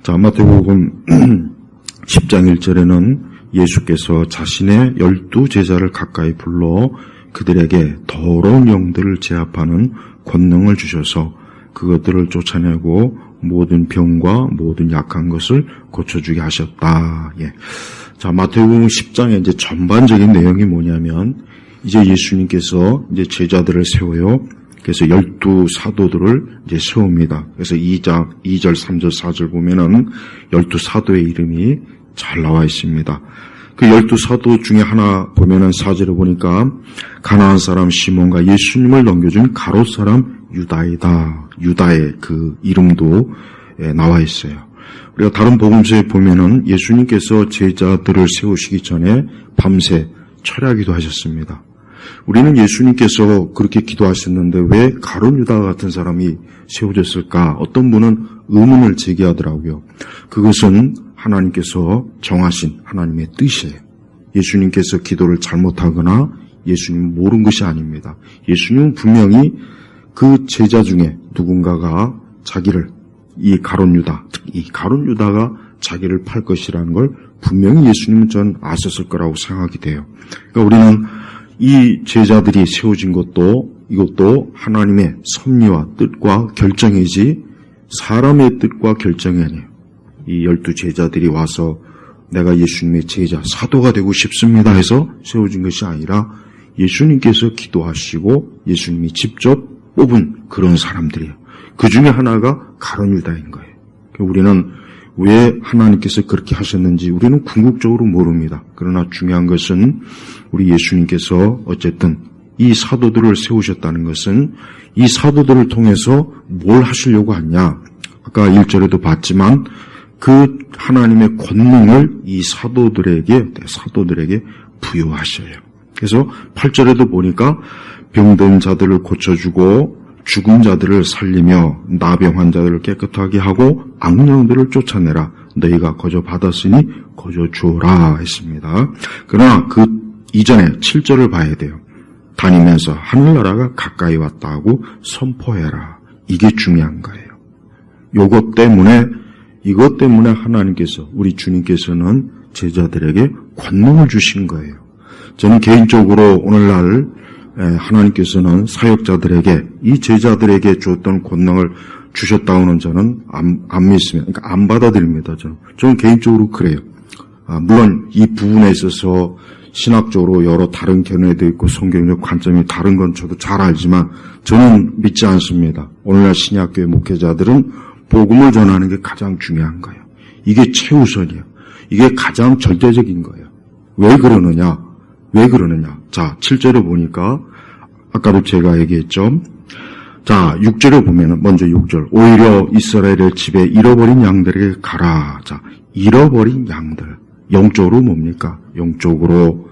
자, 마태복음 10장 1절에는 예수께서 자신의 12제자를 가까이 불러 그들에게 더러운 영들을 제압하는 권능을 주셔서 그것들을 쫓아내고 모든 병과 모든 약한 것을 고쳐주게 하셨다. 예. 자, 마태복음 10장의 이제 전반적인 내용이 뭐냐면, 이제 예수님께서 이제 제자들을 세워요. 그래서 12사도들을 이제 세웁니다. 그래서 2절, 3절, 4절 보면은 12사도의 이름이 잘 나와 있습니다. 그 12사도 중에 하나 보면은 4절에 보니까 가나안 사람 시몬과 예수님을 넘겨준 가롯 사람 유다이다. 유다의 그 이름도 나와 있어요. 우리가 다른 복음서에 보면은 예수님께서 제자들을 세우시기 전에 밤새 철야기도 하셨습니다. 우리는 예수님께서 그렇게 기도하셨는데 왜 가룟 유다 같은 사람이 세워졌을까? 어떤 분은 의문을 제기하더라고요. 그것은 하나님께서 정하신 하나님의 뜻이에요. 예수님께서 기도를 잘못하거나 예수님은 모른 것이 아닙니다. 예수님은 분명히 그 제자 중에 누군가가 자기를, 이 가룟 유다, 이 가룟 유다가 자기를 팔 것이라는 걸 분명히 예수님은 전 아셨을 거라고 생각이 돼요. 그러니까 우리는 이 제자들이 세워진 것도 이것도 하나님의 섭리와 뜻과 결정이지 사람의 뜻과 결정이 아니에요. 이 12제자들이 와서 내가 예수님의 제자, 사도가 되고 싶습니다 해서 세워진 것이 아니라 예수님께서 기도하시고 예수님이 직접 뽑은 그런 사람들이에요. 그 중에 하나가 가룟 유다인 거예요. 우리는 왜 하나님께서 그렇게 하셨는지 우리는 궁극적으로 모릅니다. 그러나 중요한 것은 우리 예수님께서 어쨌든 이 사도들을 세우셨다는 것은 이 사도들을 통해서 뭘 하시려고 하냐. 아까 1절에도 봤지만 그 하나님의 권능을 이 사도들에게 부여하셔요. 그래서 8절에도 보니까 병든 자들을 고쳐주고 죽은 자들을 살리며 나병 환자들을 깨끗하게 하고 악령들을 쫓아내라. 너희가 거저 받았으니 거저 주어라 했습니다. 그러나 그 이전에 7절을 봐야 돼요. 다니면서 하늘나라가 가까이 왔다고 선포해라. 이게 중요한 거예요. 이것 때문에 하나님께서, 우리 주님께서는 제자들에게 권능을 주신 거예요. 저는 개인적으로 오늘날 하나님께서는 사역자들에게, 이 제자들에게 주었던 권능을 주셨다고는 저는 안 믿습니다. 그러니까 안 받아들입니다. 저는 개인적으로 그래요. 물론 이 부분에 있어서 신학적으로 여러 다른 견해도 있고 성경적 관점이 다른 건 저도 잘 알지만 저는 믿지 않습니다. 오늘날 신약교회 목회자들은 복음을 전하는 게 가장 중요한 거예요. 이게 최우선이에요. 이게 가장 절대적인 거예요. 왜 그러느냐? 자, 7절에 보니까 아까도 제가 얘기했죠. 자, 6절에 보면은 먼저 6절. 오히려 이스라엘의 집에 잃어버린 양들에게 가라. 자, 잃어버린 양들. 영적으로 뭡니까? 영적으로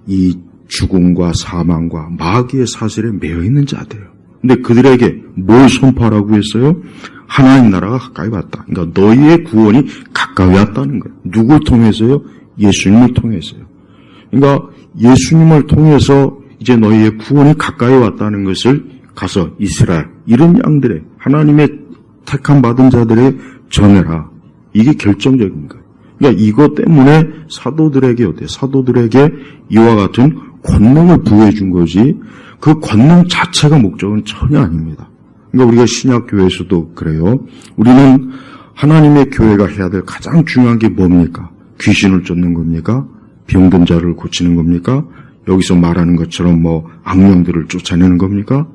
이 죽음과 사망과 마귀의 사슬에 매여 있는 자들이에요. 근데 그들에게 뭘 선포하라고 했어요? 하나님 나라가 가까이 왔다. 그러니까 너희의 구원이 가까이 왔다는 거예요. 누굴 통해서요? 예수님을 통해서요. 그러니까 예수님을 통해서 이제 너희의 구원이 가까이 왔다는 것을 가서 이스라엘, 이런 양들의 하나님의 택함 받은 자들의 전해라. 이게 결정적인 거예요. 그러니까 이것 때문에 사도들에게 이와 같은 권능을 부여해 준 거지 그 권능 자체가 목적은 전혀 아닙니다. 그러니까 우리가 신약교회에서도 그래요. 우리는 하나님의 교회가 해야 될 가장 중요한 게 뭡니까? 귀신을 쫓는 겁니까? 병든 자를 고치는 겁니까? 여기서 말하는 것처럼 악령들을 쫓아내는 겁니까?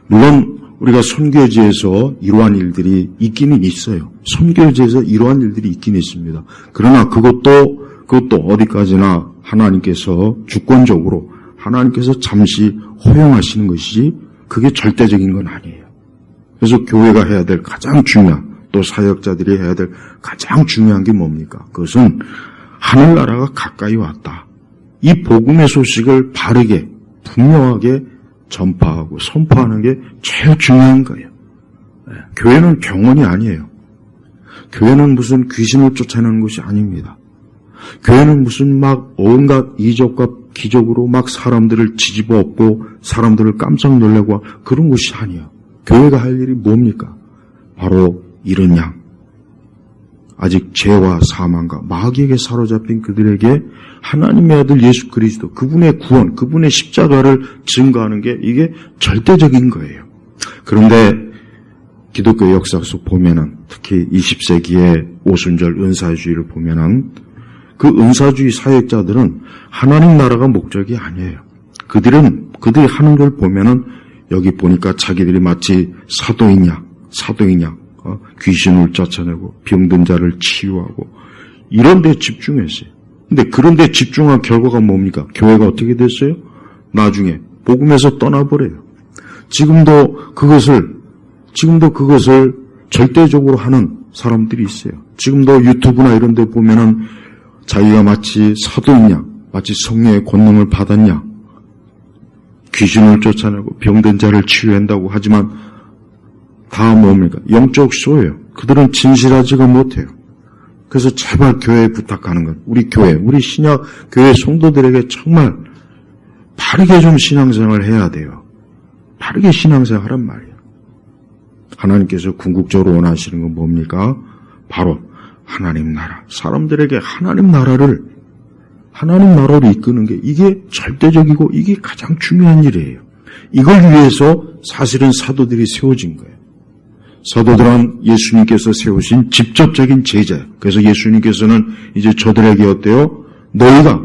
물론 우리가 선교지에서 이러한 일들이 있기는 있어요. 선교지에서 이러한 일들이 있긴 있습니다. 그러나 그것도 어디까지나 하나님께서 주권적으로 하나님께서 잠시 허용하시는 것이지 그게 절대적인 건 아니에요. 그래서 교회가 해야 될 가장 중요한, 또 사역자들이 해야 될 가장 중요한 게 뭡니까? 그것은 하늘나라가 가까이 왔다. 이 복음의 소식을 바르게 분명하게 전파하고 선포하는 게 제일 중요한 거예요. 교회는 병원이 아니에요. 교회는 무슨 귀신을 쫓아내는 것이 아닙니다. 교회는 무슨 온갖 이적과 기적으로 사람들을 뒤집어 엎고 사람들을 깜짝 놀라고 그런 것이 아니에요. 교회가 할 일이 뭡니까? 바로 이런 양, 아직 죄와 사망과 마귀에게 사로잡힌 그들에게 하나님의 아들 예수 그리스도, 그분의 구원, 그분의 십자가를 증거하는 게 이게 절대적인 거예요. 그런데 기독교 역사 속 보면은, 특히 20세기의 오순절 은사주의를 보면은 그 은사주의 사역자들은 하나님 나라가 목적이 아니에요. 그들이 하는 걸 보면은 여기 보니까 자기들이 마치 사도이냐, 귀신을 쫓아내고 병든 자를 치유하고 이런 데 집중했어요. 근데 그런 데 집중한 결과가 뭡니까? 교회가 어떻게 됐어요? 나중에 복음에서 떠나버려요. 지금도 그것을 절대적으로 하는 사람들이 있어요. 지금도 유튜브나 이런 데 보면은 자기가 마치 사도이냐, 마치 성령의 권능을 받았냐, 귀신을 쫓아내고 병든 자를 치유한다고 하지만 다 뭡니까? 영적 쇼예요. 그들은 진실하지가 못해요. 그래서 제발 교회에 부탁하는 것, 우리 교회, 우리 신약 교회 성도들에게 정말 바르게 좀 신앙생활을 해야 돼요. 바르게 신앙생활 하란 말이에요. 하나님께서 궁극적으로 원하시는 건 뭡니까? 바로 하나님 나라. 사람들에게 하나님 나라를 이끄는 게 이게 절대적이고 이게 가장 중요한 일이에요. 이걸 위해서 사실은 사도들이 세워진 거예요. 사도들은 예수님께서 세우신 직접적인 제자예요. 그래서 예수님께서는 이제 저들에게 어때요? 너희가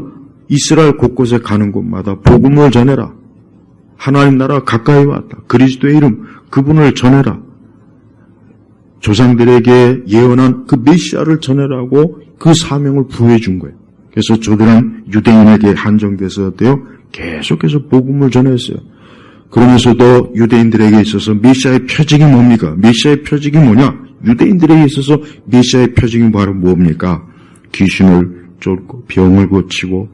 이스라엘 곳곳에 가는 곳마다 복음을 전해라. 하나님 나라 가까이 왔다. 그리스도의 이름, 그분을 전해라. 조상들에게 예언한 그 메시아를 전해라고 그 사명을 부여해 준 거예요. 그래서 저들은 유대인에게 한정돼서 어때요? 계속해서 복음을 전했어요. 그러면서도 유대인들에게 있어서 메시아의 표징이 뭡니까? 메시아의 표징이 뭐냐? 유대인들에게 있어서 메시아의 표징이 바로 뭡니까? 귀신을 쫓고 병을 고치고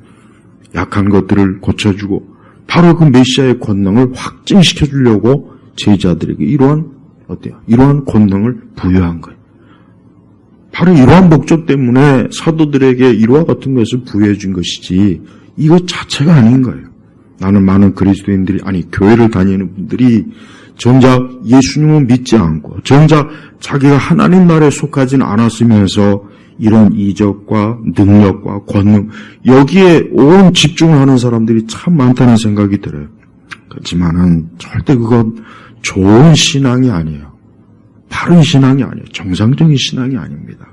약한 것들을 고쳐주고 바로 그 메시아의 권능을 확증시켜 주려고 제자들에게 이러한 권능을 부여한 거예요. 바로 이러한 목적 때문에 사도들에게 이와 같은 것을 부여해 준 것이지 이것 자체가 아닌 거예요. 나는 많은 그리스도인들이, 교회를 다니는 분들이 정작 예수님을 믿지 않고 정작 자기가 하나님 나라에 속하지는 않았으면서 이런 이적과 능력과 권능, 여기에 온 집중을 하는 사람들이 참 많다는 생각이 들어요. 그렇지만은 절대 그건 좋은 신앙이 아니에요. 바른 신앙이 아니에요. 정상적인 신앙이 아닙니다.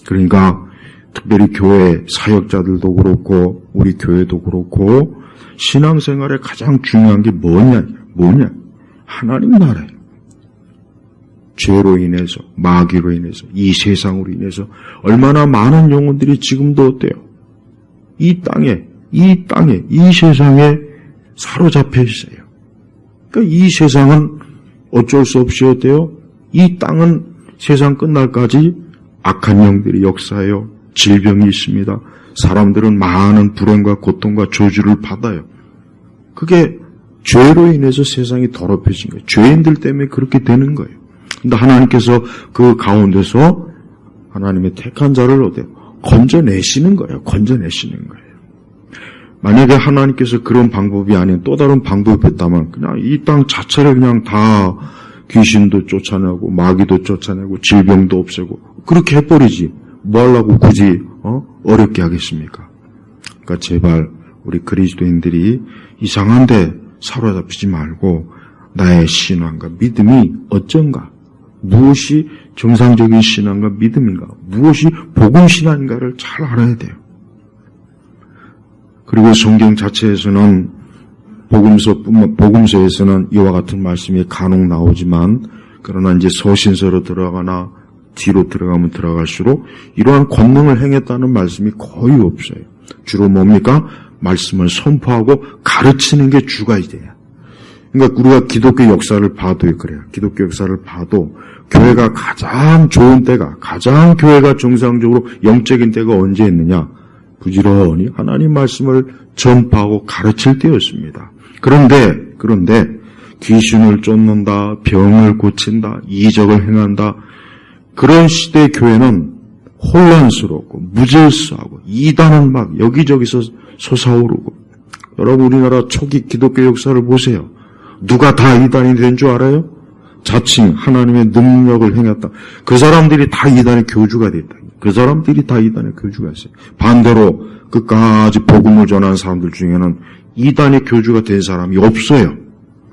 그러니까 특별히 교회 사역자들도 그렇고 우리 교회도 그렇고 신앙생활에 가장 중요한 게 뭐냐? 하나님 나라예요. 죄로 인해서, 마귀로 인해서, 이 세상으로 인해서 얼마나 많은 영혼들이 지금도 어때요? 이 땅에, 이 세상에 사로잡혀 있어요. 그러니까 이 세상은 어쩔 수 없이 어때요? 이 땅은 세상 끝날까지 악한 영들이 역사해요. 질병이 있습니다. 사람들은 많은 불행과 고통과 저주를 받아요. 그게 죄로 인해서 세상이 더럽혀진 거예요. 죄인들 때문에 그렇게 되는 거예요. 근데 하나님께서 그 가운데서 하나님의 택한 자를 어때요? 건져내시는 거예요. 만약에 하나님께서 그런 방법이 아닌 또 다른 방법이 있다면 그냥 이 땅 자체를 그냥 다 귀신도 쫓아내고 마귀도 쫓아내고 질병도 없애고 그렇게 해버리지. 뭐 하려고 굳이 어렵게 하겠습니까? 그러니까 제발 우리 그리스도인들이 이상한 데 사로잡히지 말고 나의 신앙과 믿음이 어쩐가? 무엇이 정상적인 신앙과 믿음인가? 무엇이 복음 신앙인가를 잘 알아야 돼요. 그리고 성경 자체에서는 복음서에서는 이와 같은 말씀이 간혹 나오지만 그러나 이제 서신서로 들어가나 뒤로 들어가면 들어갈수록 이러한 권능을 행했다는 말씀이 거의 없어요. 주로 뭡니까? 말씀을 선포하고 가르치는 게 주가 돼요. 그러니까 우리가 기독교 역사를 봐도 그래요. 기독교 역사를 봐도 교회가 가장 좋은 때가, 가장 교회가 정상적으로 영적인 때가 언제 있느냐? 부지런히 하나님 말씀을 전파하고 가르칠 때였습니다. 그런데 귀신을 쫓는다, 병을 고친다, 이적을 행한다. 그런 시대 교회는 혼란스럽고 무질서하고 이단은 막 여기저기서 솟아오르고. 여러분 우리나라 초기 기독교 역사를 보세요. 누가 다 이단이 된 줄 알아요? 자칭 하나님의 능력을 행했다. 그 사람들이 다 이단의 교주가 됐다. 그 사람들이 다 이단의 교주가 있어요. 반대로 끝까지 복음을 전하는 사람들 중에는 이단의 교주가 된 사람이 없어요.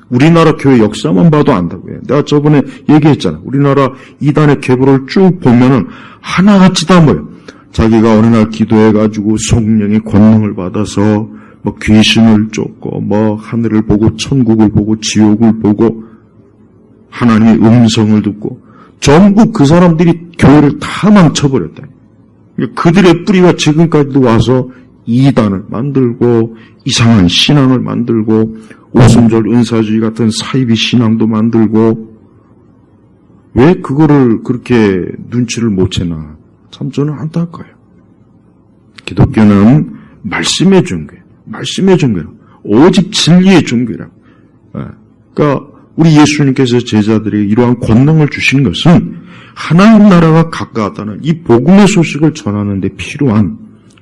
우리나라 교회 역사만 봐도 안다고요. 내가 저번에 얘기했잖아. 우리나라 이단의 계보를 쭉 보면은 하나같이 다 뭐예요. 자기가 어느 날 기도해가지고 성령의 권능을 받아서 뭐 귀신을 쫓고 뭐 하늘을 보고 천국을 보고 지옥을 보고 하나님의 음성을 듣고 전부 그 사람들이 교회를 다 망쳐버렸다. 그들의 뿌리가 지금까지도 와서 이단을 만들고 이상한 신앙을 만들고 오순절 은사주의 같은 사이비 신앙도 만들고 왜 그거를 그렇게 눈치를 못 채나 참 저는 안타까워요. 기독교는 말씀의 종교예요. 말씀의 종교라. 오직 진리의 종교라. 그러니까 우리 예수님께서 제자들에게 이러한 권능을 주신 것은 하나님 나라가 가까웠다는 이 복음의 소식을 전하는 데 필요한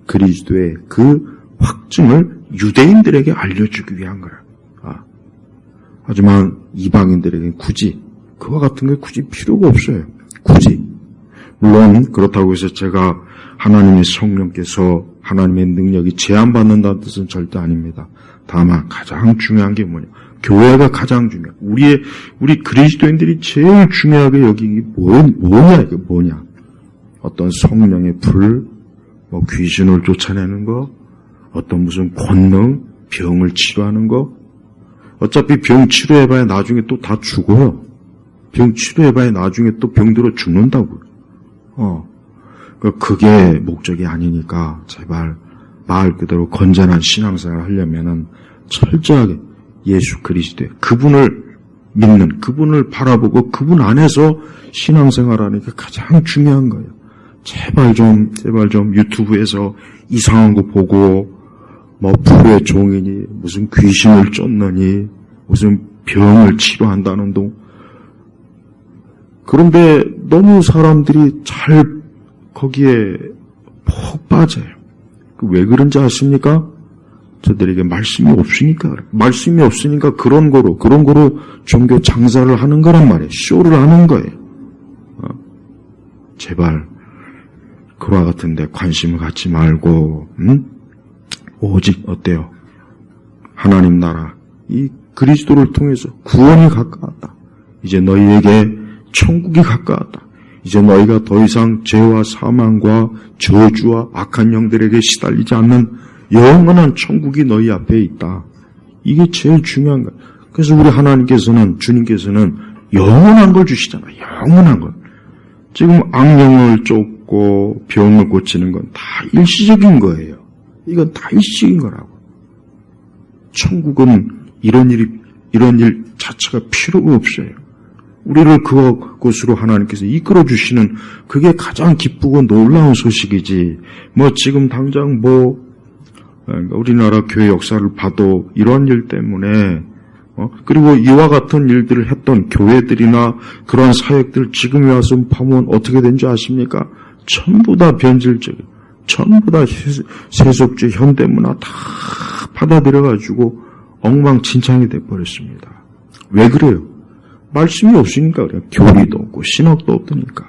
그리스도의 그 확증을 유대인들에게 알려주기 위한 거라. 하지만 이방인들에게 굳이 그와 같은 게 굳이 필요가 없어요. 굳이. 물론 그렇다고 해서 제가 하나님의 성령께서 하나님의 능력이 제한받는다는 뜻은 절대 아닙니다. 다만 가장 중요한 게 뭐냐. 교회가 가장 중요해. 우리 그리스도인들이 제일 중요하게 여기기 뭐냐 이게 뭐냐. 어떤 성령의 불, 뭐 귀신을 쫓아내는 거, 어떤 무슨 권능, 병을 치료하는 거. 어차피 병 치료해봐야 나중에 또 다 죽어요. 병 치료해봐야 나중에 또 병들어 죽는다고요. 그게 목적이 아니니까 제발 말 그대로 건전한 신앙생활을 하려면은 철저하게 예수 그리스도의 그분을 믿는, 그분을 바라보고 그분 안에서 신앙생활하는 게 가장 중요한 거예요. 제발 좀 유튜브에서 이상한 거 보고 뭐 불의 종이니 무슨 귀신을 쫓느니 무슨 병을 치료한다는 동. 그런데 너무 사람들이 잘 거기에 푹 빠져요. 왜 그런지 아십니까? 저들에게 말씀이 없으니까 그래. 말씀이 없으니까 그런 거로 종교 장사를 하는 거란 말이에요. 쇼를 하는 거예요. 제발 그와 같은 데 관심을 갖지 말고 오직 어때요? 하나님 나라 이 그리스도를 통해서 구원이 가까웠다. 이제 너희에게 천국이 가까웠다. 이제 너희가 더 이상 죄와 사망과 저주와 악한 영들에게 시달리지 않는 영원한 천국이 너희 앞에 있다. 이게 제일 중요한 거예요. 그래서 우리 주님께서는 영원한 걸 주시잖아요. 영원한 걸. 지금 악령을 쫓고 병을 고치는 건 다 일시적인 거예요. 이건 다 일시적인 거라고. 천국은 이런 일 자체가 필요가 없어요. 우리를 그곳으로 하나님께서 이끌어 주시는 그게 가장 기쁘고 놀라운 소식이지. 뭐 지금 당장 우리나라 교회 역사를 봐도 이런 일 때문에 그리고 이와 같은 일들을 했던 교회들이나 그런 사역들 지금에 와서 보면 어떻게 된지 아십니까? 전부 다 변질적이에요. 전부 다 세속주의 현대문화 다 받아들여가지고 엉망진창이 돼버렸습니다. 왜 그래요? 말씀이 없으니까 그래요. 교리도 없고 신학도 없으니까.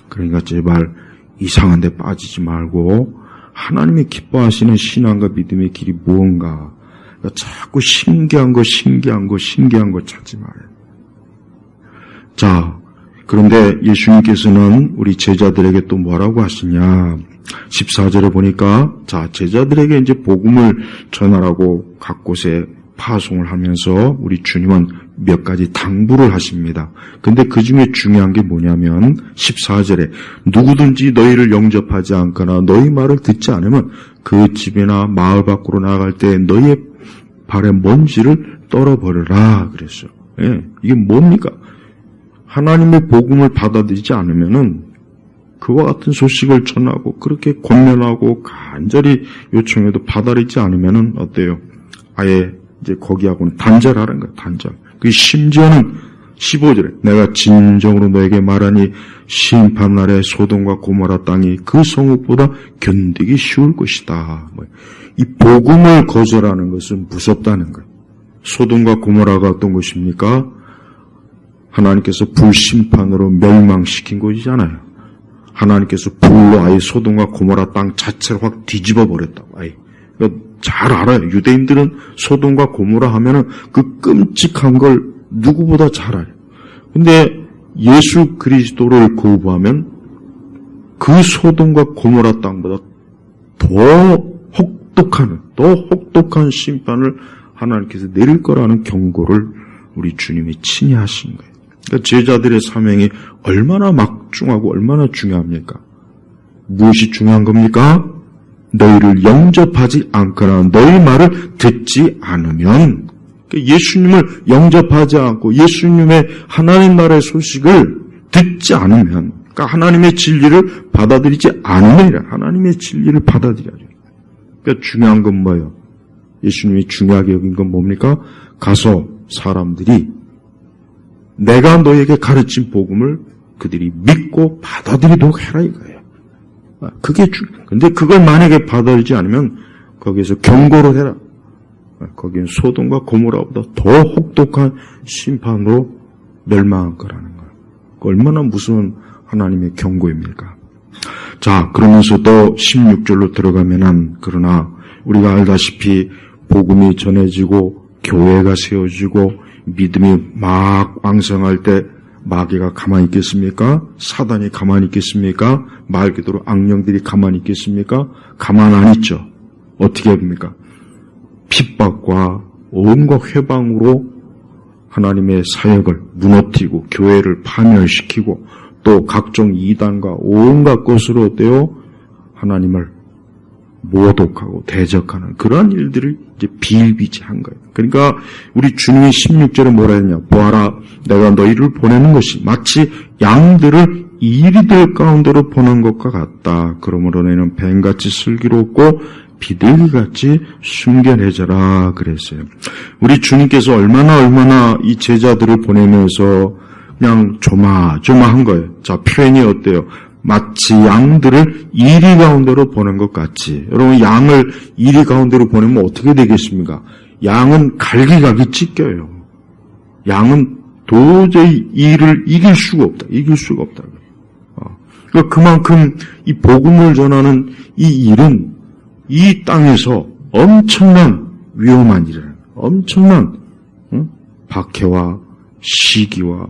그러니까 제발 이상한 데 빠지지 말고 하나님이 기뻐하시는 신앙과 믿음의 길이 무언가. 그러니까 자꾸 신기한 거 찾지 말아요. 자, 그런데 예수님께서는 우리 제자들에게 또 뭐라고 하시냐. 14절에 보니까 제자들에게 이제 복음을 전하라고 각 곳에 파송을 하면서 우리 주님은 몇 가지 당부를 하십니다. 근데 그 중에 중요한 게 뭐냐면 14절에 누구든지 너희를 영접하지 않거나 너희 말을 듣지 않으면 그 집이나 마을 밖으로 나갈 때 너희의 발에 먼지를 떨어버려라 그랬어요. 예, 이게 뭡니까? 하나님의 복음을 받아들이지 않으면은 그와 같은 소식을 전하고 그렇게 권면하고 간절히 요청해도 받아들이지 않으면은 어때요? 아예 이제 거기하고는 단절하는 거예요. 단절. 그 심지어는 15절에 내가 진정으로 너에게 말하니 심판날에 소돔과 고모라 땅이 그 성읍보다 견디기 쉬울 것이다. 이 복음을 거절하는 것은 무섭다는 거예요. 소돔과 고모라가 어떤 것입니까? 하나님께서 불심판으로 멸망시킨 곳이잖아요. 하나님께서 불로 아예 소돔과 고모라 땅 자체를 확 뒤집어 버렸다고. 아예. 그러니까 잘 알아요. 유대인들은 소돔과 고모라 하면은 그 끔찍한 걸 누구보다 잘 알아요. 근데 예수 그리스도를 거부하면 그 소돔과 고모라 땅보다 더 혹독한 심판을 하나님께서 내릴 거라는 경고를 우리 주님이 친히 하신 거예요. 그러니까 제자들의 사명이 얼마나 막중하고 얼마나 중요합니까? 무엇이 중요한 겁니까? 너희를 영접하지 않거나 너희 말을 듣지 않으면, 그러니까 예수님을 영접하지 않고 예수님의 하나님 나라의 소식을 듣지 않으면, 그러니까 하나님의 진리를 받아들이지 않으면 하나님의 진리를 받아들여야죠. 그러니까 중요한 건 뭐예요? 예수님이 중요하게 여긴 건 뭡니까? 가서 사람들이 내가 너에게 가르친 복음을 그들이 믿고 받아들이도록 해라 이거예요. 그게 근데 그걸 만약에 받아들이지 않으면 거기에서 경고를 해라. 거기는 소돔과 고모라보다 더 혹독한 심판으로 멸망할 거라는 거예요. 얼마나 무서운 하나님의 경고입니까? 자, 그러면서 또 16절로 들어가면은, 그러나 우리가 알다시피 복음이 전해지고 교회가 세워지고 믿음이 막 왕성할 때 마귀가 가만히 있겠습니까? 사단이 가만히 있겠습니까? 말 그대로 악령들이 가만히 있겠습니까? 가만 안 있죠. 어떻게 합니까? 핍박과 온갖 회방으로 하나님의 사역을 무너뜨리고 교회를 파멸시키고 또 각종 이단과 온갖 것으로 어때요? 하나님을 모독하고 대적하는 그러한 일들을 이제 비일비재한 거예요. 그러니까 우리 주님이 16절에 뭐라 했냐? 보아라, 내가 너희를 보내는 것이 마치 양들을 이리들 가운데로 보낸 것과 같다. 그러므로 너희는 뱀같이 슬기롭고 비둘기같이 순결해져라 그랬어요. 우리 주님께서 얼마나 이 제자들을 보내면서 그냥 조마조마한 거예요. 자, 표현이 어때요? 마치 양들을 이리 가운데로 보낸 것 같이. 여러분, 양을 이리 가운데로 보내면 어떻게 되겠습니까? 양은 갈기갈기 찢겨요. 양은 도저히 이를 이길 수가 없다. 그러니까 그만큼 이 복음을 전하는 이 일은 이 땅에서 엄청난 위험한 일이에요. 엄청난 박해와 시기와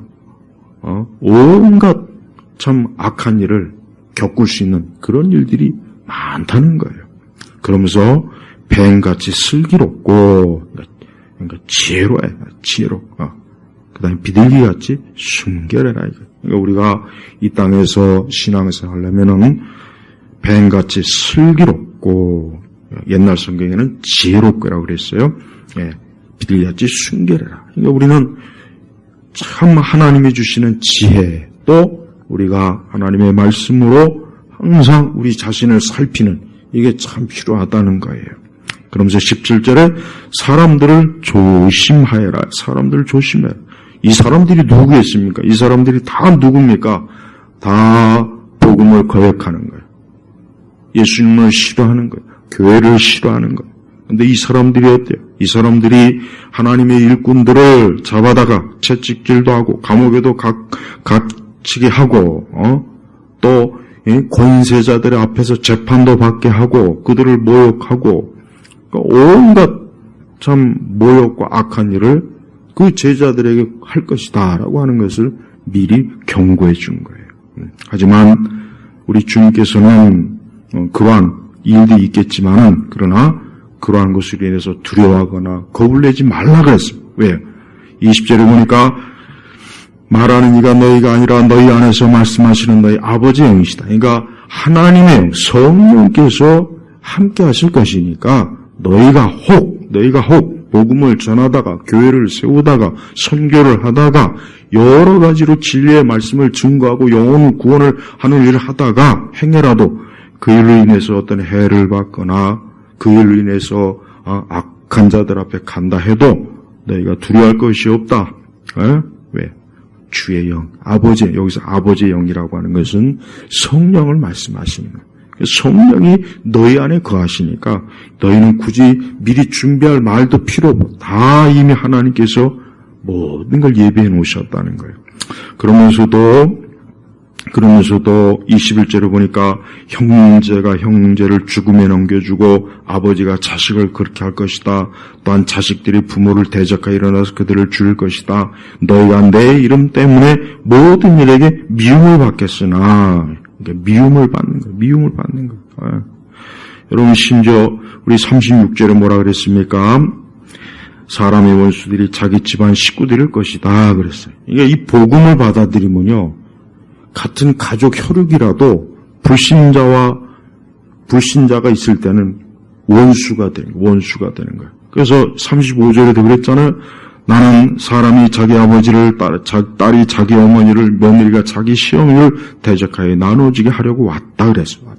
온갖 참 악한 일을 겪을 수 있는 그런 일들이 많다는 거예요. 그러면서 뱀같이 슬기롭고, 그러니까 지혜롭고, 그 다음에 비둘기같이 순결해라. 그러니까 우리가 이 땅에서 신앙생활을 하려면은 뱀같이 슬기롭고, 옛날 성경에는 지혜롭고라고 그랬어요. 예, 비둘기같이 순결해라. 그러니까 우리는 참 하나님이 주시는 지혜, 또 우리가 하나님의 말씀으로 항상 우리 자신을 살피는 이게 참 필요하다는 거예요. 그러면서 17절에 사람들을 조심하여라. 사람들을 조심해라. 이 사람들이 누구겠습니까? 이 사람들이 다 누굽니까? 다 복음을 거역하는 거예요. 예수님을 싫어하는 거예요. 교회를 싫어하는 거예요. 근데 이 사람들이 어때요? 이 사람들이 하나님의 일꾼들을 잡아다가 채찍질도 하고 감옥에도 갇히게 하고 또 권세자들의 앞에서 재판도 받게 하고 그들을 모욕하고 온갖 참 모욕과 악한 일을 그 제자들에게 할 것이다 라고 하는 것을 미리 경고해 준 거예요. 하지만 우리 주님께서는 그러한 일도 있겠지만은 그러나 그러한 것으로 인해서 두려워하거나 겁을 내지 말라 그랬습니다. 왜? 20절에 보니까 말하는 이가 너희가 아니라 너희 안에서 말씀하시는 너희 아버지의 영이시다. 그러니까 하나님의 성령께서 함께 하실 것이니까 너희가 혹 복음을 전하다가 교회를 세우다가 선교를 하다가 여러 가지로 진리의 말씀을 증거하고 영혼 구원을 하는 일을 하다가 행여라도 그 일로 인해서 어떤 해를 받거나 그 일로 인해서 악한 자들 앞에 간다 해도 너희가 두려워할 것이 없다. 왜? 주의 영, 여기서 아버지의 영이라고 하는 것은 성령을 말씀하시는 거예요. 성령이 너희 안에 거하시니까 너희는 굳이 미리 준비할 말도 필요 없고 다 이미 하나님께서 모든 걸 예비해 놓으셨다는 거예요. 그러면서도 21절에 보니까 형제가 형제를 죽음에 넘겨주고 아버지가 자식을 그렇게 할 것이다. 또한 자식들이 부모를 대적하여 일어나서 그들을 죽일 것이다. 너희가 내 이름 때문에 모든 일에게 미움을 받겠으나, 그러니까 미움을 받는 거예요. 여러분, 심지어 우리 36절에 뭐라 그랬습니까? 사람의 원수들이 자기 집안 식구들일 것이다 그랬어요. 그러니까 이 복음을 받아들이면요, 같은 가족 혈육이라도 불신자가 있을 때는 원수가 되는 거예요. 그래서 35절에도 그랬잖아요. 나는 사람이 자기 아버지를, 딸이 자기 어머니를, 며느리가 자기 시어머니를 대적하여 나눠지게 하려고 왔다 그랬어요.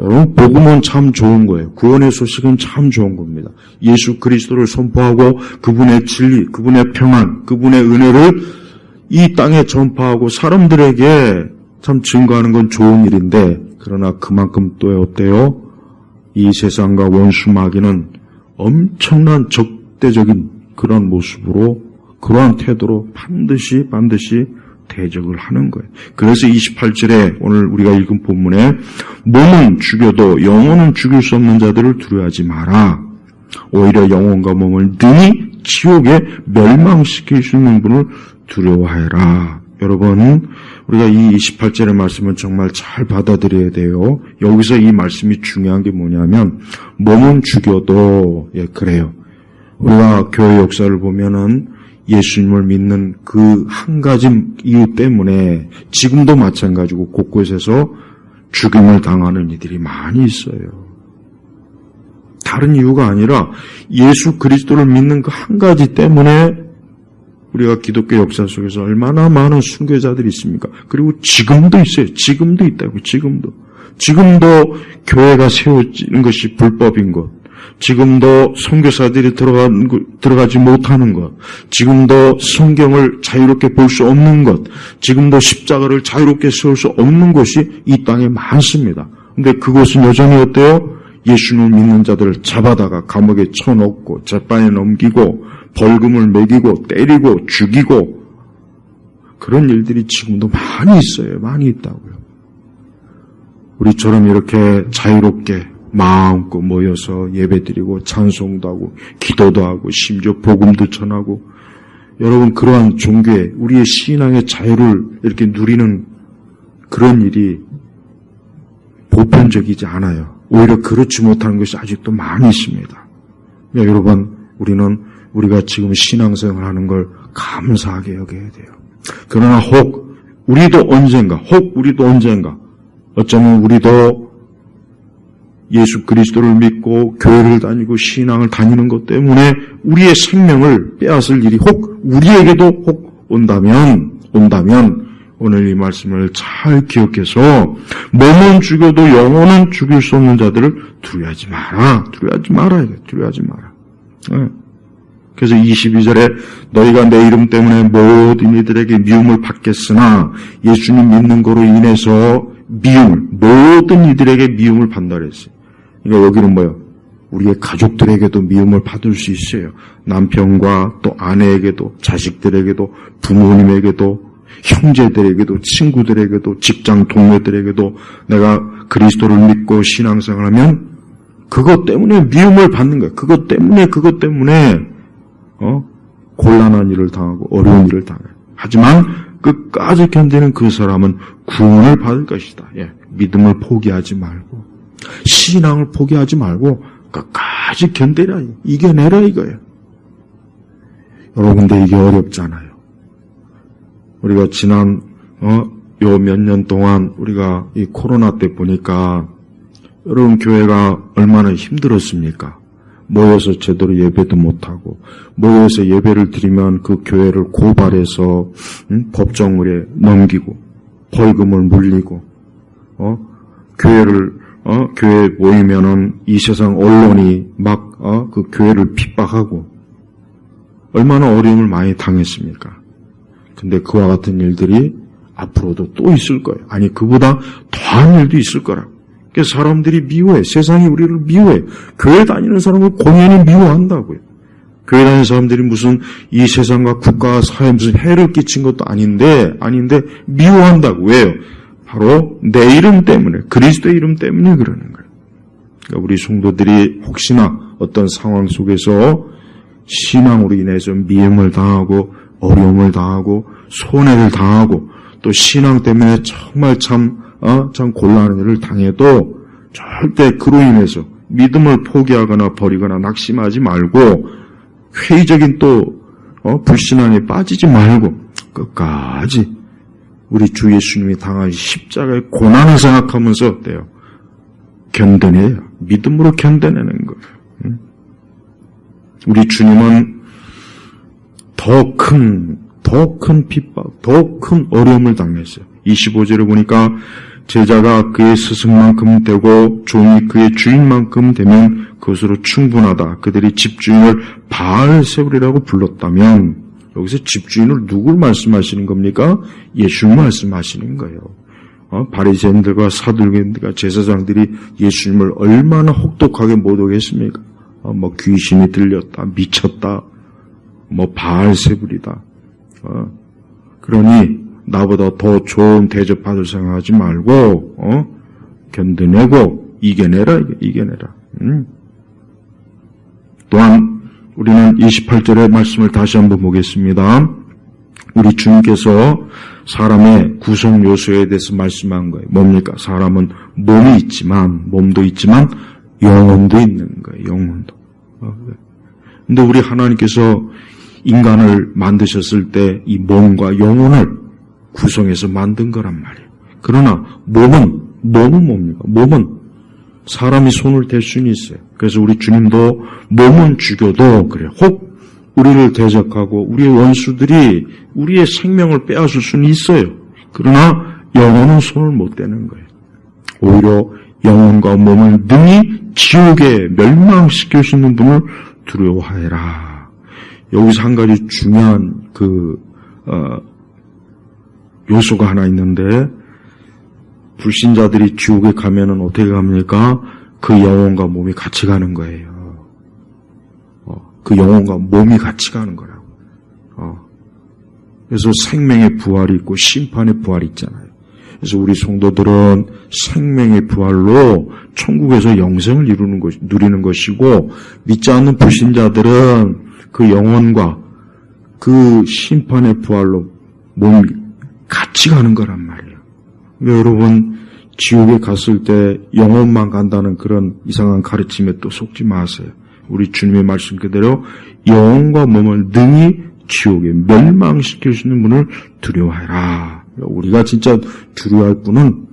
여러분, 복음은 참 좋은 거예요. 구원의 소식은 참 좋은 겁니다. 예수 그리스도를 선포하고 그분의 진리, 그분의 평안, 그분의 은혜를 이 땅에 전파하고 사람들에게 참 증거하는 건 좋은 일인데, 그러나 그만큼 또 어때요? 이 세상과 원수 마귀는 엄청난 적대적인 그런 모습으로, 그러한 태도로 반드시 대적을 하는 거예요. 그래서 28절에 오늘 우리가 읽은 본문에 몸은 죽여도 영혼은 죽일 수 없는 자들을 두려워하지 마라. 오히려 영혼과 몸을 능히 지옥에 멸망시킬 수 있는 분을 두려워해라. 여러분, 우리가 이 28절의 말씀은 정말 잘 받아들여야 돼요. 여기서 이 말씀이 중요한 게 뭐냐면, 몸은 죽여도, 그래요. 우리가 교회 역사를 보면은 예수님을 믿는 그 한 가지 이유 때문에 지금도 마찬가지고 곳곳에서 죽임을 당하는 이들이 많이 있어요. 다른 이유가 아니라 예수 그리스도를 믿는 그 한 가지 때문에 우리가 기독교 역사 속에서 얼마나 많은 순교자들이 있습니까? 그리고 지금도 있어요. 지금도 있다고, 지금도 교회가 세워지는 것이 불법인 것, 지금도 선교사들이 들어가지 못하는 것, 지금도 성경을 자유롭게 볼 수 없는 것, 지금도 십자가를 자유롭게 세울 수 없는 곳이 이 땅에 많습니다. 근데 그곳은 여전히 어때요? 예수님을 믿는 자들을 잡아다가 감옥에 쳐넣고 재판에 넘기고 벌금을 매기고 때리고 죽이고, 그런 일들이 지금도 많이 있어요. 많이 있다고요. 우리처럼 이렇게 자유롭게 마음껏 모여서 예배드리고 찬송도 하고 기도도 하고 심지어 복음도 전하고, 여러분, 그러한 종교에 우리의 신앙의 자유를 이렇게 누리는 그런 일이 보편적이지 않아요. 오히려 그렇지 못하는 것이 아직도 많이 있습니다. 여러분, 우리가 지금 신앙생활 하는 걸 감사하게 여겨야 돼요. 그러나 우리도 언젠가 어쩌면 우리도 예수 그리스도를 믿고 교회를 다니고 신앙을 다니는 것 때문에 우리의 생명을 빼앗을 일이 우리에게도 온다면 오늘 이 말씀을 잘 기억해서 몸은 죽여도 영혼은 죽일 수 없는 자들을 두려워하지 마라. 그래서 22절에 너희가 내 이름 때문에 모든 이들에게 미움을 받겠으나, 예수님 믿는 거로 인해서 모든 이들에게 미움을 받는다 그랬어요. 그러니까 여기는 뭐예요? 우리의 가족들에게도 미움을 받을 수 있어요. 남편과 또 아내에게도, 자식들에게도, 부모님에게도, 형제들에게도, 친구들에게도, 직장 동료들에게도 내가 그리스도를 믿고 신앙생활하면 그것 때문에 미움을 받는 거예요. 그것 때문에 곤란한 일을 당하고 어려운 일을 당해요. 하지만 끝까지 견디는 그 사람은 구원을 받을 것이다. 믿음을 포기하지 말고, 신앙을 포기하지 말고 끝까지 견뎌라, 이겨내라 이거예요. 여러분, 근데 이게 어렵잖아요. 우리가 지난 요 몇 년 동안 우리가 이 코로나 때 보니까 여러분, 교회가 얼마나 힘들었습니까? 모여서 제대로 예배도 못하고, 모여서 예배를 드리면 그 교회를 고발해서 법정에 넘기고 벌금을 물리고, 교회에 모이면은 이 세상 언론이 막 그 교회를 핍박하고, 얼마나 어려움을 많이 당했습니까? 근데 그와 같은 일들이 앞으로도 또 있을 거예요. 아니, 그보다 더한 일도 있을 거라고. 그래서 사람들이 미워해. 세상이 우리를 미워해. 교회 다니는 사람을 공연히 미워한다고요. 교회 다니는 사람들이 무슨 이 세상과 국가와 사회에 무슨 해를 끼친 것도 아닌데 미워한다고. 왜요? 바로 내 이름 때문에, 그리스도의 이름 때문에 그러는 거예요. 그러니까 우리 성도들이 혹시나 어떤 상황 속에서 신앙으로 인해서 미움을 당하고 어려움을 당하고 손해를 당하고 또 신앙 때문에 정말 참 곤란한 일을 당해도 절대 그로 인해서 믿음을 포기하거나 버리거나 낙심하지 말고 회의적인 또 불신앙에 빠지지 말고 끝까지 우리 주 예수님이 당하신 십자가의 고난을 생각하면서 어때요? 견뎌내요. 믿음으로 견뎌내는 거예요. 우리 주님은 더 큰 핍박, 더 큰 어려움을 당했어요. 25절에 보니까 제자가 그의 스승만큼 되고 종이 그의 주인만큼 되면 그것으로 충분하다. 그들이 집주인을 바알세불이라고 불렀다면 여기서 집주인을 누굴 말씀하시는 겁니까? 예수를 말씀하시는 거예요. 바리새인들과 사두개인들과 제사장들이 예수님을 얼마나 혹독하게 모독했습니까? 뭐 귀신이 들렸다, 미쳤다, 뭐 바알세불이다. 그러니 나보다 더 좋은 대접받을 생각하지 말고 견뎌내고 이겨내라. 또한 우리는 28절의 말씀을 다시 한번 보겠습니다. 우리 주님께서 사람의 구성 요소에 대해서 말씀한 거예요. 뭡니까? 사람은 몸도 있지만 영혼도 있는 거예요. 영혼도. 근데 우리 하나님께서 인간을 만드셨을 때 이 몸과 영혼을 구성해서 만든 거란 말이에요. 그러나 몸은 뭡니까? 몸은 사람이 손을 댈 수는 있어요. 그래서 우리 주님도 몸은 죽여도 그래요. 혹 우리를 대적하고 우리의 원수들이 우리의 생명을 빼앗을 수는 있어요. 그러나 영혼은 손을 못 대는 거예요. 오히려 영혼과 몸을 능히 지옥에 멸망시킬 수 있는 분을 두려워하여라. 여기서 한 가지 중요한 요소가 하나 있는데, 불신자들이 지옥에 가면은 어떻게 갑니까? 그 영혼과 몸이 같이 가는 거예요. 그 영혼과 몸이 같이 가는 거라고. 그래서 생명의 부활이 있고 심판의 부활이 있잖아요. 그래서 우리 성도들은 생명의 부활로 천국에서 영생을 누리는 것이고, 믿지 않는 불신자들은 그 영혼과 그 심판의 부활로 몸이 같이 가는 거란 말이에요. 그러니까 여러분, 지옥에 갔을 때 영혼만 간다는 그런 이상한 가르침에 또 속지 마세요. 우리 주님의 말씀 그대로 영혼과 몸을 능히 지옥에 멸망시킬 수 있는 분을 두려워해라. 우리가 진짜 두려워할 분은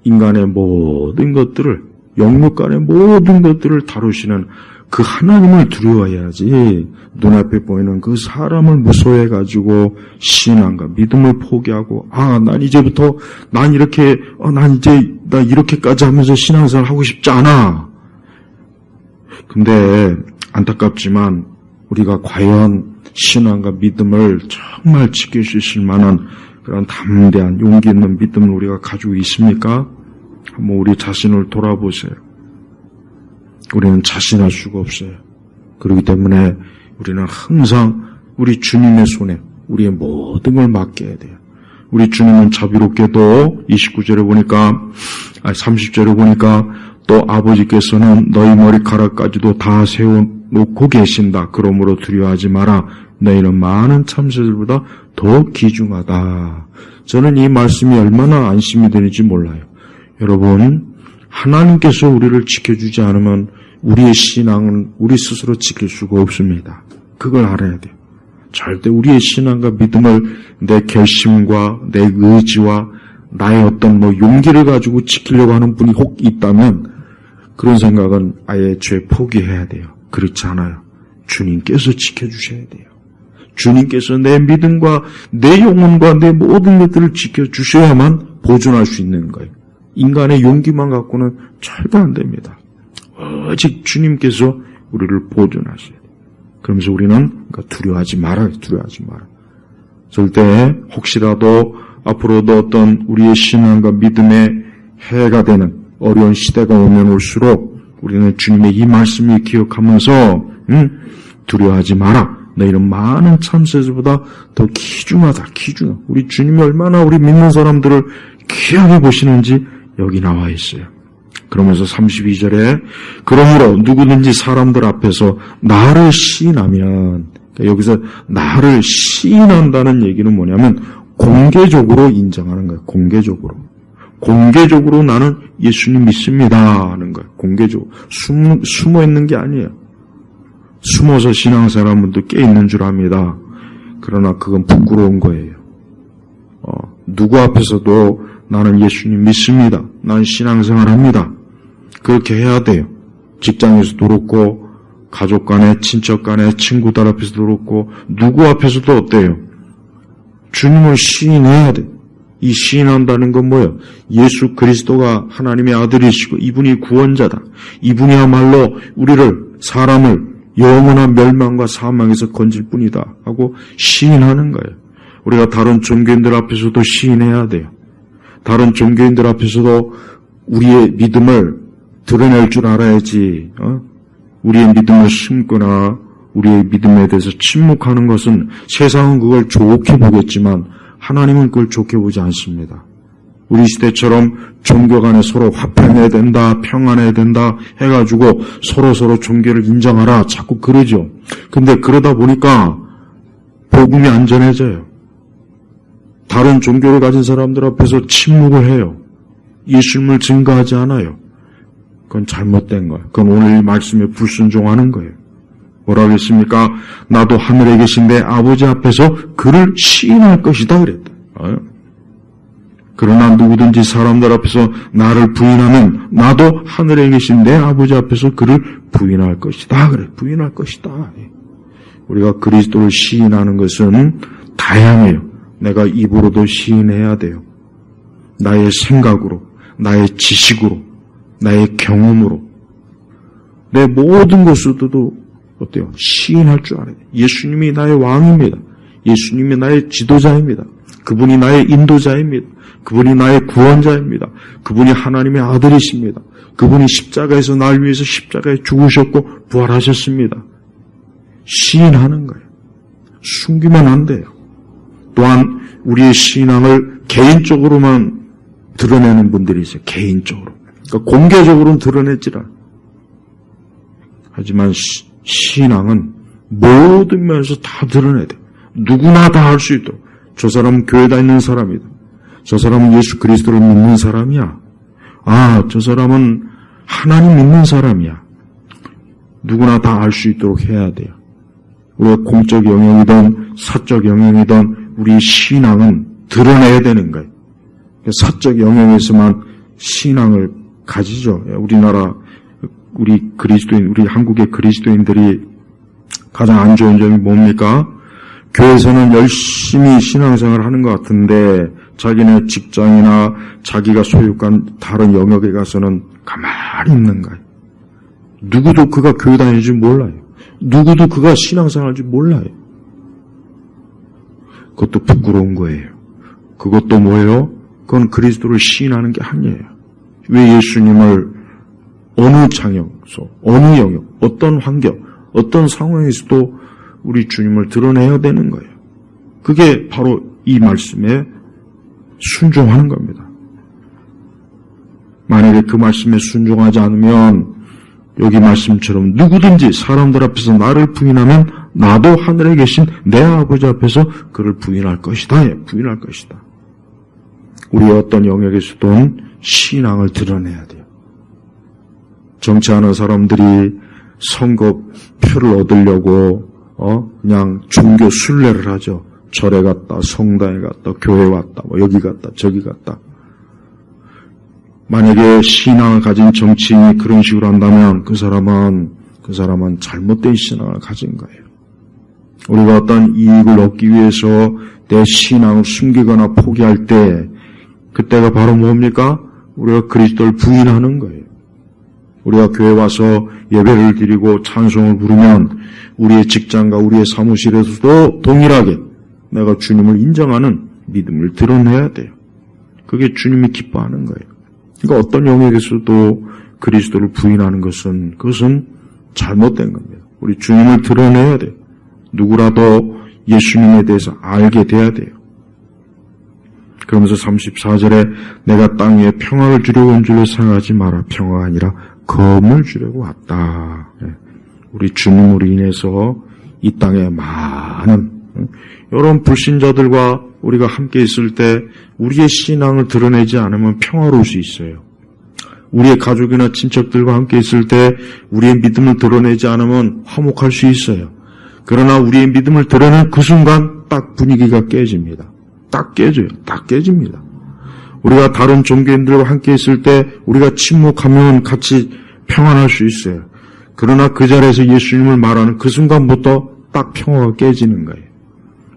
인간의 모든 것들을, 영육간의 모든 것들을 다루시는 그 하나님을 두려워해야지, 눈앞에 보이는 그 사람을 무서워해가지고 신앙과 믿음을 포기하고, 난 이제부터 나 이렇게까지 하면서 신앙생활 하고 싶지 않아. 근데 안타깝지만 우리가 과연 신앙과 믿음을 정말 지킬 수 있을 만한 그런 담대한 용기 있는 믿음을 우리가 가지고 있습니까? 한번 우리 자신을 돌아보세요. 우리는 자신할 수가 없어요. 그렇기 때문에 우리는 항상 우리 주님의 손에 우리의 모든 걸 맡겨야 돼요. 우리 주님은 자비롭게도 29절에 보니까, 30절에 보니까 또 아버지께서는 너희 머리카락까지도 다 세워놓고 계신다. 그러므로 두려워하지 마라. 너희는 많은 참새들보다 더 귀중하다. 저는 이 말씀이 얼마나 안심이 되는지 몰라요. 여러분, 하나님께서 우리를 지켜주지 않으면 우리의 신앙은 우리 스스로 지킬 수가 없습니다. 그걸 알아야 돼요. 절대 우리의 신앙과 믿음을 내 결심과 내 의지와 나의 어떤 용기를 가지고 지키려고 하는 분이 혹 있다면 그런 생각은 아예 죄 포기해야 돼요. 그렇지 않아요. 주님께서 지켜주셔야 돼요. 주님께서 내 믿음과 내 영혼과 내 모든 것들을 지켜주셔야만 보존할 수 있는 거예요. 인간의 용기만 갖고는 절대 안 됩니다. 오직 주님께서 우리를 보존하셔야 돼요. 그러면서 우리는 두려워하지 말아요. 절대 혹시라도 앞으로도 어떤 우리의 신앙과 믿음의 해가 되는 어려운 시대가 오면 올수록 우리는 주님의 이 말씀을 기억하면서 두려워하지 마라. 너희는 많은 참새들보다 더 귀중하다. 귀중하. 우리 주님이 얼마나 우리 믿는 사람들을 귀하게 보시는지 여기 나와 있어요. 그러면서 32절에 그러므로 누구든지 사람들 앞에서 나를 시인하면, 여기서 나를 시인한다는 얘기는 뭐냐면 공개적으로 인정하는 거예요. 공개적으로 나는 예수님 믿습니다 하는 거예요. 공개적으로. 숨어 있는 게 아니에요. 숨어서 신앙생활하면도 꽤 있는 줄 압니다. 그러나 그건 부끄러운 거예요. 누구 앞에서도 나는 예수님 믿습니다. 난 신앙생활합니다. 그렇게 해야 돼요. 직장에서도 그렇고, 가족 간에, 친척 간에, 친구들 앞에서도 그렇고, 누구 앞에서도 어때요? 주님을 시인해야 돼. 이 시인한다는 건 뭐예요? 예수 그리스도가 하나님의 아들이시고 이분이 구원자다. 이분이야말로 사람을 영원한 멸망과 사망에서 건질 뿐이다 하고 시인하는 거예요. 우리가 다른 종교인들 앞에서도 시인해야 돼요. 다른 종교인들 앞에서도 우리의 믿음을 드러낼 줄 알아야지. 우리의 믿음을 심거나 우리의 믿음에 대해서 침묵하는 것은 세상은 그걸 좋게 보겠지만 하나님은 그걸 좋게 보지 않습니다. 우리 시대처럼 종교 간에 서로 화평해야 된다, 평안해야 된다 해가지고 서로 종교를 인정하라 자꾸 그러죠. 근데 그러다 보니까 복음이 안 전해져요. 다른 종교를 가진 사람들 앞에서 침묵을 해요. 예수님을 증거하지 않아요. 그건 잘못된 거예요. 그건 오늘 이 말씀에 불순종하는 거예요. 뭐라고 했습니까? 나도 하늘에 계신 내 아버지 앞에서 그를 시인할 것이다 그랬다. 그러나 누구든지 사람들 앞에서 나를 부인하면 나도 하늘에 계신 내 아버지 앞에서 그를 부인할 것이다 그래. 부인할 것이다. 우리가 그리스도를 시인하는 것은 다양해요. 내가 입으로도 시인해야 돼요. 나의 생각으로, 나의 지식으로, 나의 경험으로, 내 모든 것으로도 어때요? 시인할 줄 알아야 돼요. 예수님이 나의 왕입니다. 예수님이 나의 지도자입니다. 그분이 나의 인도자입니다. 그분이 나의 구원자입니다. 그분이 하나님의 아들이십니다. 그분이 십자가에서 날 위해서 십자가에 죽으셨고 부활하셨습니다. 시인하는 거예요. 숨기면 안 돼요. 또한 우리의 신앙을 개인적으로만 드러내는 분들이 있어요. 개인적으로. 그러니까 공개적으로는 드러내질 않아요. 하지만 신앙은 모든 면에서 다 드러내야 돼요. 누구나 다 할 수 있도록. 저 사람은 교회 다니는 사람이다. 저 사람은 예수 그리스도를 믿는 사람이야. 저 사람은 하나님 믿는 사람이야. 누구나 다 알 수 있도록 해야 돼요. 우리가 공적 영역이든 사적 영역이든 우리 신앙은 드러내야 되는 거예요. 사적 영역에서만 신앙을 가지죠. 우리나라 우리 한국의 그리스도인들이 가장 안 좋은 점이 뭡니까? 교회에서는 열심히 신앙생활을 하는 것 같은데 자기네 직장이나 자기가 소유한 다른 영역에 가서는 가만히 있는 거예요. 누구도 그가 교회 다니는지 몰라요. 누구도 그가 신앙생활하는지 몰라요. 그것도 부끄러운 거예요. 그것도 뭐예요? 그건 그리스도를 시인하는 게 아니에요. 왜 예수님을 어느 장역소, 어느 영역, 어떤 환경, 어떤 상황에서도 우리 주님을 드러내야 되는 거예요. 그게 바로 이 말씀에 순종하는 겁니다. 만약에 그 말씀에 순종하지 않으면 여기 말씀처럼 누구든지 사람들 앞에서 나를 부인하면 나도 하늘에 계신 내 아버지 앞에서 그를 부인할 것이다. 부인할 것이다. 우리의 어떤 영역에서도 신앙을 드러내야 돼요. 정치하는 사람들이 선거표를 얻으려고 그냥 종교 순례를 하죠. 절에 갔다, 성당에 갔다, 교회 왔다, 여기 갔다, 저기 갔다. 만약에 신앙을 가진 정치인이 그런 식으로 한다면 그 사람은 잘못된 신앙을 가진 거예요. 우리가 어떤 이익을 얻기 위해서 내 신앙을 숨기거나 포기할 때 그때가 바로 뭡니까? 우리가 그리스도를 부인하는 거예요. 우리가 교회 와서 예배를 드리고 찬송을 부르면 우리의 직장과 우리의 사무실에서도 동일하게 내가 주님을 인정하는 믿음을 드러내야 돼요. 그게 주님이 기뻐하는 거예요. 그러니까 어떤 영역에서도 그리스도를 부인하는 그것은 잘못된 겁니다. 우리 주님을 드러내야 돼요. 누구라도 예수님에 대해서 알게 돼야 돼요. 그러면서 34절에 내가 땅 위에 평화를 주려고 온 줄로 생각하지 마라. 평화가 아니라 검을 주려고 왔다. 우리 주님으로 인해서 이 땅에 많은 이런 불신자들과 우리가 함께 있을 때 우리의 신앙을 드러내지 않으면 평화로울 수 있어요. 우리의 가족이나 친척들과 함께 있을 때 우리의 믿음을 드러내지 않으면 화목할 수 있어요. 그러나 우리의 믿음을 드러낸 그 순간 딱 분위기가 깨집니다. 딱 깨져요. 딱 깨집니다. 우리가 다른 종교인들과 함께 있을 때 우리가 침묵하면 같이 평안할 수 있어요. 그러나 그 자리에서 예수님을 말하는 그 순간부터 딱 평화가 깨지는 거예요.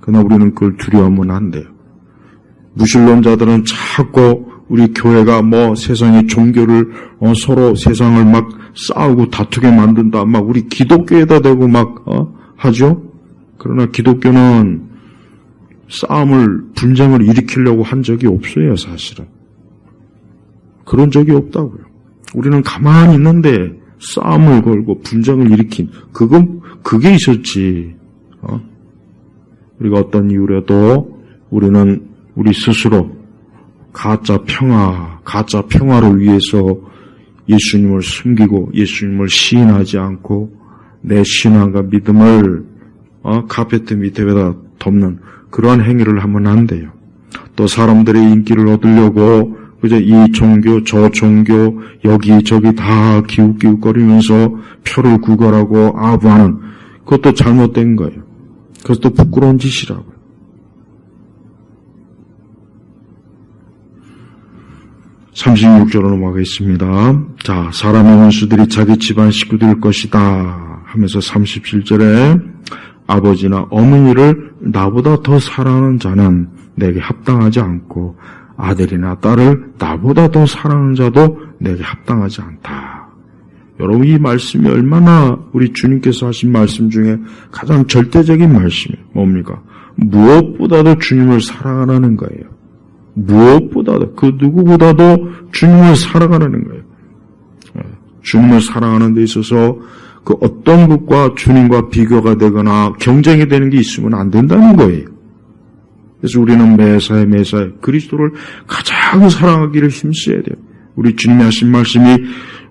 그러나 우리는 그걸 두려워하면 안 돼요. 무신론자들은 자꾸 우리 교회가 세상의 종교를 서로 세상을 막 싸우고 다투게 만든다. 막 우리 기독교에다 대고 막 하죠. 그러나 기독교는 분쟁을 일으키려고 한 적이 없어요, 사실은. 그런 적이 없다고요. 우리는 가만히 있는데 싸움을 걸고 분쟁을 일으킨 그게 있었지. 우리가 어떤 이유라도 우리는 우리 스스로 가짜 평화를 위해서 예수님을 숨기고 예수님을 시인하지 않고 내 신앙과 믿음을 카페트 밑에다 덮는 그러한 행위를 하면 안 돼요. 또 사람들의 인기를 얻으려고 그저 이 종교 저 종교 여기저기 다 기웃기웃거리면서 표를 구걸하고 아부하는 그것도 잘못된 거예요. 그것도 부끄러운 짓이라고요. (36절로) 넘어가겠습니다. 자, 사람의 원수들이 자기 집안 식구들일 것이다 하면서 37절에 아버지나 어머니를 나보다 더 사랑하는 자는 내게 합당하지 않고 아들이나 딸을 나보다 더 사랑하는 자도 내게 합당하지 않다. 여러분, 이 말씀이 얼마나 우리 주님께서 하신 말씀 중에 가장 절대적인 말씀이에요. 뭡니까? 무엇보다도 주님을 사랑하라는 거예요. 무엇보다도, 그 누구보다도 주님을 사랑하라는 거예요. 주님을 사랑하는 데 있어서 그 어떤 것과 주님과 비교가 되거나 경쟁이 되는 게 있으면 안 된다는 거예요. 그래서 우리는 매사에 그리스도를 가장 사랑하기를 힘써야 돼요. 우리 주님이 하신 말씀이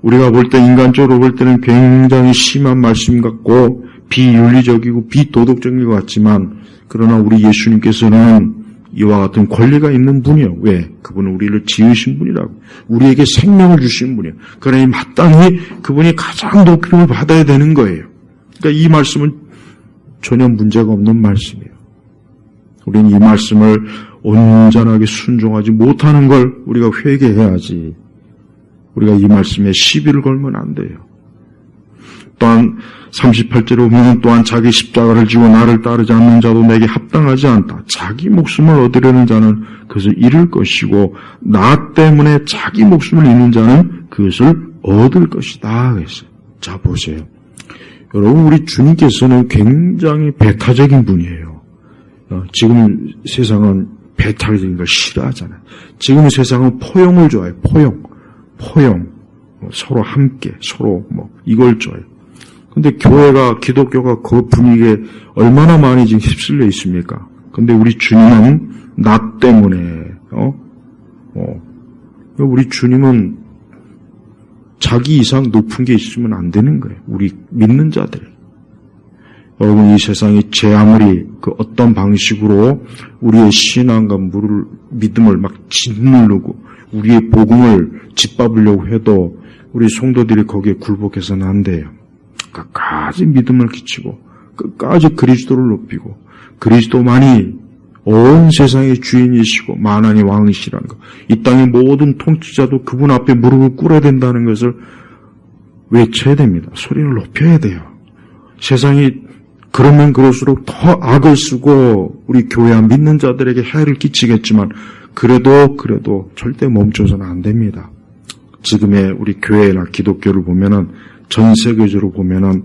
우리가 볼 때 인간적으로 볼 때는 굉장히 심한 말씀 같고 비윤리적이고 비도덕적인 것 같지만 그러나 우리 예수님께서는 이와 같은 권리가 있는 분이요. 왜? 그분은 우리를 지으신 분이라고. 우리에게 생명을 주신 분이에요. 그러니 마땅히 그분이 가장 높임을 받아야 되는 거예요. 그러니까 이 말씀은 전혀 문제가 없는 말씀이에요. 우리는 이 말씀을 온전하게 순종하지 못하는 걸 우리가 회개해야지. 우리가 이 말씀에 시비를 걸면 안 돼요. 또한 38절에 보면 또한 자기 십자가를 지고 나를 따르지 않는 자도 내게 합당하지 않다. 자기 목숨을 얻으려는 자는 그것을 잃을 것이고 나 때문에 자기 목숨을 잃는 자는 그것을 얻을 것이다. 그랬어요. 자, 보세요. 여러분, 우리 주님께서는 굉장히 배타적인 분이에요. 지금 세상은 배타적인 걸 싫어하잖아요. 지금 세상은 포용을 좋아해요. 포용. 서로 함께, 서로 이걸 좋아해요. 근데 교회가, 기독교가 그 분위기에 얼마나 많이 지금 휩쓸려 있습니까? 근데 우리 주님은 나 때문에, 우리 주님은 자기 이상 높은 게 있으면 안 되는 거예요. 우리 믿는 자들. 여러분, 이 세상이 제 아무리 그 어떤 방식으로 우리의 신앙과 믿음을 막 짓누르고 우리의 복음을 짓밟으려고 해도 우리 성도들이 거기에 굴복해서는 안 돼요. 끝까지 믿음을 끼치고 끝까지 그리스도를 높이고 그리스도만이 온 세상의 주인이시고 만왕의 왕이시라는 것, 이 땅의 모든 통치자도 그분 앞에 무릎을 꿇어야 된다는 것을 외쳐야 됩니다. 소리를 높여야 돼요. 세상이 그러면 그럴수록 더 악을 쓰고 우리 교회와 믿는 자들에게 해를 끼치겠지만 그래도 절대 멈춰서는 안 됩니다. 지금의 우리 교회나 기독교를 보면은 전 세계적으로 보면은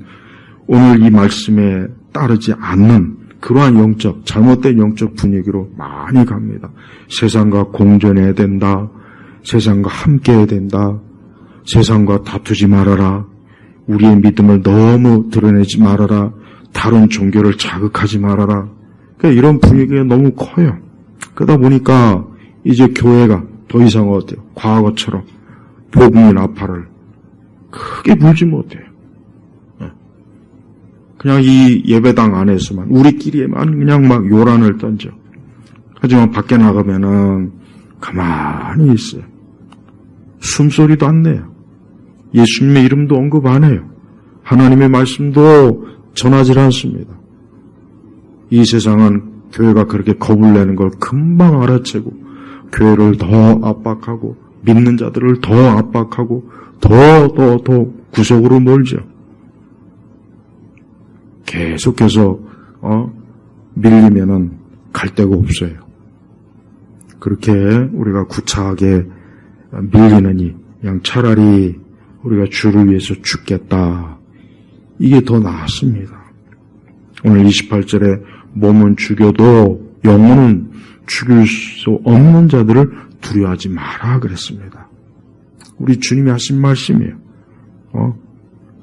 오늘 이 말씀에 따르지 않는 그러한 잘못된 영적 분위기로 많이 갑니다. 세상과 공존해야 된다. 세상과 함께해야 된다. 세상과 다투지 말아라. 우리의 믿음을 너무 드러내지 말아라. 다른 종교를 자극하지 말아라. 그러니까 이런 분위기가 너무 커요. 그러다 보니까 이제 교회가 더 이상 어때요? 과거처럼 복음의 나팔을 크게 불지 못해요. 그냥 이 예배당 안에서만 우리끼리만 그냥 막 요란을 던져. 하지만 밖에 나가면은 가만히 있어요. 숨소리도 안 내요. 예수님의 이름도 언급 안 해요. 하나님의 말씀도 전하지 않습니다. 이 세상은 교회가 그렇게 겁을 내는 걸 금방 알아채고 교회를 더 압박하고 믿는 자들을 더 압박하고 더 구석으로 몰죠. 계속해서 밀리면은 갈 데가 없어요. 그렇게 우리가 구차하게 밀리느니 그냥 차라리 우리가 주를 위해서 죽겠다. 이게 더 나았습니다. 오늘 28절에 몸은 죽여도 영혼은 죽일 수 없는 자들을 두려워하지 마라 그랬습니다. 우리 주님이 하신 말씀이에요.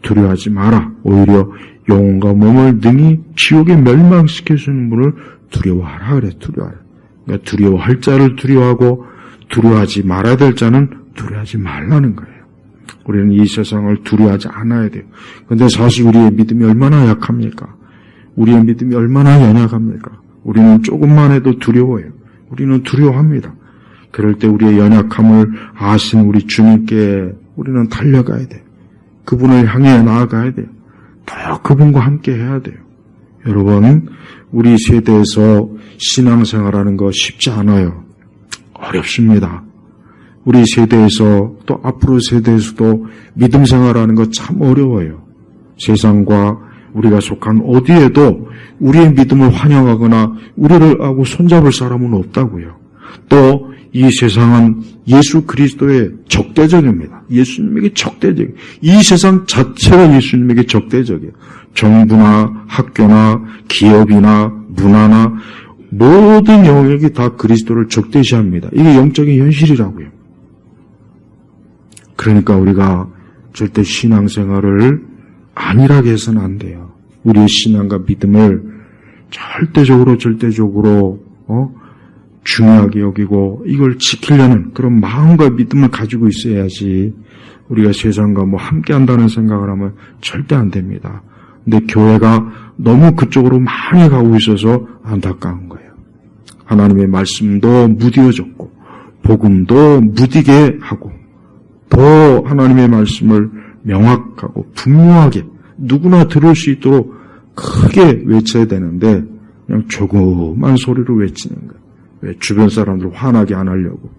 두려워하지 마라. 오히려 영혼과 몸을 능히 지옥에 멸망시킬 수 있는 분을 두려워하라 그래. 두려워하라. 그러니까 두려워할 자를 두려워하고 두려워하지 말아야 될 자는 두려워하지 말라는 거예요. 우리는 이 세상을 두려워하지 않아야 돼요. 그런데 사실 우리의 믿음이 얼마나 약합니까? 우리의 믿음이 얼마나 연약합니까? 우리는 조금만 해도 두려워해요. 우리는 두려워합니다. 그럴 때 우리의 연약함을 아신 우리 주님께 우리는 달려가야 돼요. 그분을 향해 나아가야 돼요. 더 그분과 함께 해야 돼요. 여러분, 우리 세대에서 신앙생활하는 거 쉽지 않아요. 어렵습니다. 우리 세대에서 또 앞으로 세대에서도 믿음 생활하는 거 참 어려워요. 세상과 우리가 속한 어디에도 우리의 믿음을 환영하거나 우리를 하고 손잡을 사람은 없다고요. 또 이 세상은 예수 그리스도의 적대적입니다. 예수님에게 적대적. 이 세상 자체가 예수님에게 적대적이에요. 정부나 학교나 기업이나 문화나 모든 영역이 다 그리스도를 적대시합니다. 이게 영적인 현실이라고요. 그러니까 우리가 절대 신앙생활을 안일하게 해서는 안 돼요. 우리의 신앙과 믿음을 절대적으로 중요하게 여기고 이걸 지키려는 그런 마음과 믿음을 가지고 있어야지 우리가 세상과 함께 한다는 생각을 하면 절대 안 됩니다. 근데 교회가 너무 그쪽으로 많이 가고 있어서 안타까운 거예요. 하나님의 말씀도 무뎌졌고 복음도 무디게 하고 더 하나님의 말씀을 명확하고 분명하게 누구나 들을 수 있도록 크게 외쳐야 되는데 그냥 조그만 소리로 외치는 거예요. 왜 주변 사람들 화나게 안 하려고.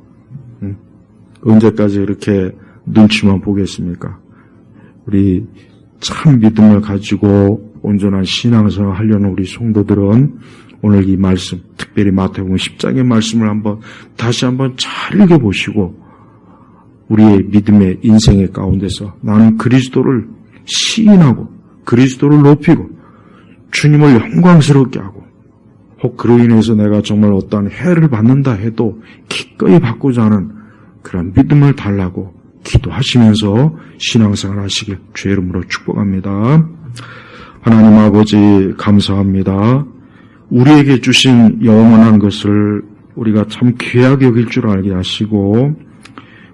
언제까지 이렇게 눈치만 보겠습니까? 우리 참 믿음을 가지고 온전한 신앙생활을 하려는 우리 성도들은 오늘 이 말씀, 특별히 마태복음 10장의 말씀을 다시 한번 잘 읽어보시고 우리의 믿음의 인생의 가운데서 나는 그리스도를 시인하고 그리스도를 높이고 주님을 영광스럽게 하고 혹 그로 인해서 내가 정말 어떠한 해를 받는다 해도 기꺼이 받고자 하는 그런 믿음을 달라고 기도하시면서 신앙생활 하시길 주의 이름으로 축복합니다. 하나님 아버지 감사합니다. 우리에게 주신 영원한 것을 우리가 참 귀하게 여길 줄 알게 하시고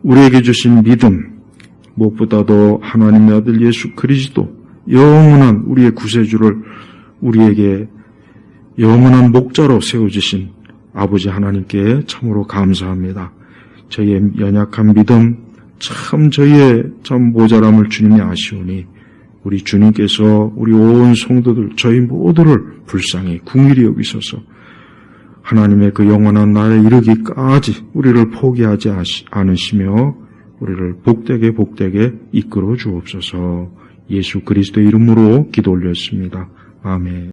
우리에게 주신 믿음 무엇보다도 하나님의 아들 예수 그리스도 영원한 우리의 구세주를 우리에게 영원한 목자로 세워주신 아버지 하나님께 참으로 감사합니다. 저희의 연약한 믿음 저희의 모자람을 주님이 아시오니 우리 주님께서 우리 온 성도들 저희 모두를 불쌍히 긍휼히 여기소서 하나님의 그 영원한 날에 이르기까지 우리를 포기하지 않으시며 우리를 복되게 이끌어 주옵소서. 예수 그리스도의 이름으로 기도 올렸습니다. 아멘.